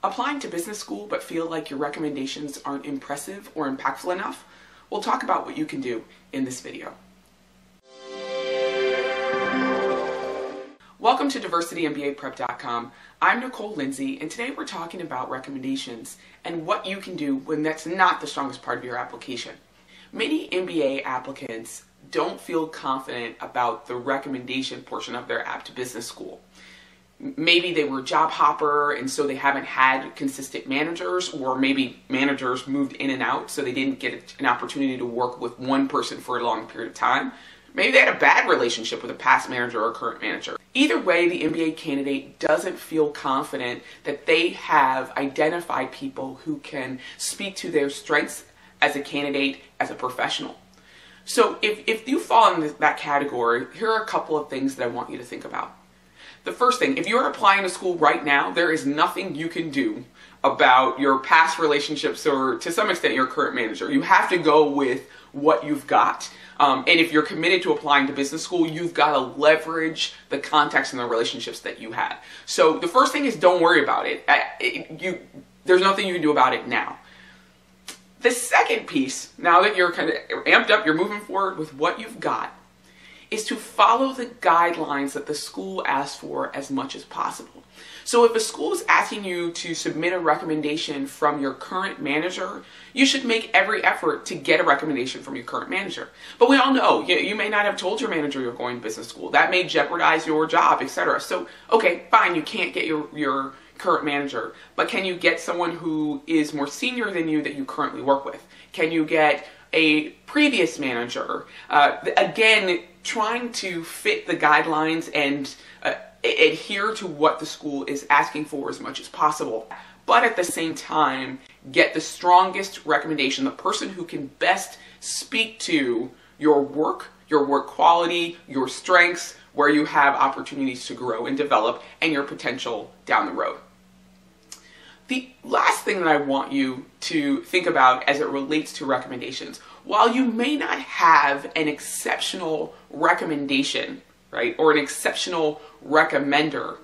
Applying to business school but feel like your recommendations aren't impressive or impactful enough? We'll talk about what you can do in this video. Welcome to DiversityMBAPrep.com. I'm Nicole Lindsay, and today we're talking about recommendations and what you can do when that's not the strongest part of your application. Many MBA applicants don't feel confident about the recommendation portion of their app to business school. Maybe they were a job hopper and so they haven't had consistent managers, or maybe managers moved in and out so they didn't get an opportunity to work with one person for a long period of time. Maybe they had a bad relationship with a past manager or a current manager. Either way, the MBA candidate doesn't feel confident that they have identified people who can speak to their strengths as a candidate, as a professional. So if you fall in that category, here are a couple of things that I want you to think about. The first thing, if you're applying to school right now, there is nothing you can do about your past relationships or to some extent your current manager. You have to go with what you've got. And if you're committed to applying to business school, you've got to leverage the contacts and the relationships that you had. So the first thing is don't worry about it. There's nothing you can do about it now. The second piece, now that you're kind of amped up, you're moving forward with what you've got, is to follow the guidelines that the school asks for as much as possible. So if a school is asking you to submit a recommendation from your current manager, you should make every effort to get a recommendation from your current manager. But we all know you may not have told your manager you're going to business school. That may jeopardize your job, etc. So, okay, fine, you can't get your current manager, but can you get someone who is more senior than you that you currently work with? Can you get a previous manager? Again, trying to fit the guidelines and adhere to what the school is asking for as much as possible. But at the same time, get the strongest recommendation, the person who can best speak to your work quality, your strengths, where you have opportunities to grow and develop, and your potential down the road. The last thing that I want you to think about as it relates to recommendations, while you may not have an exceptional recommendation, right, or an exceptional recommender,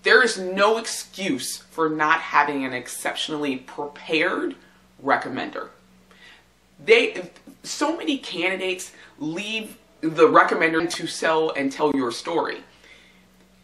there is no excuse for not having an exceptionally prepared recommender. So many candidates leave the recommender to sell and tell your story.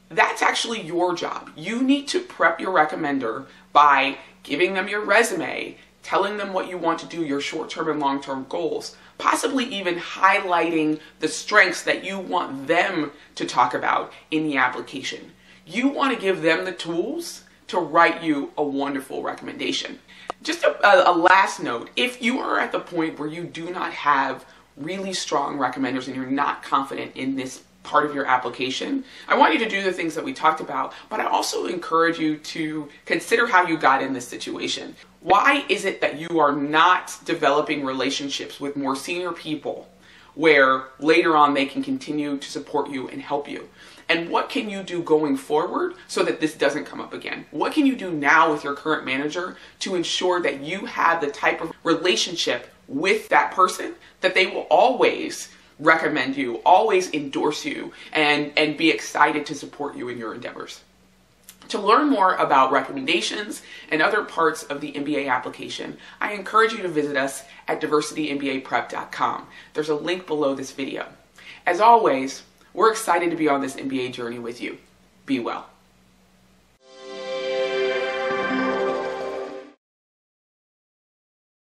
That's actually your job. You need to prep your recommender by giving them your resume, telling them what you want to do, your short-term and long-term goals, possibly even highlighting the strengths that you want them to talk about in the application. You want to give them the tools to write you a wonderful recommendation. Just a last note, if you are at the point where you do not have really strong recommenders and you're not confident in this part of your application, I want you to do the things that we talked about, but I also encourage you to consider how you got in this situation. Why is it that you are not developing relationships with more senior people where later on they can continue to support you and help you? And what can you do going forward so that this doesn't come up again? What can you do now with your current manager to ensure that you have the type of relationship with that person that they will always recommend you, always endorse you, and be excited to support you in your endeavors? To learn more about recommendations and other parts of the MBA application, I encourage you to visit us at DiversityMBAPrep.com. There's a link below this video. As always, we're excited to be on this MBA journey with you. Be well.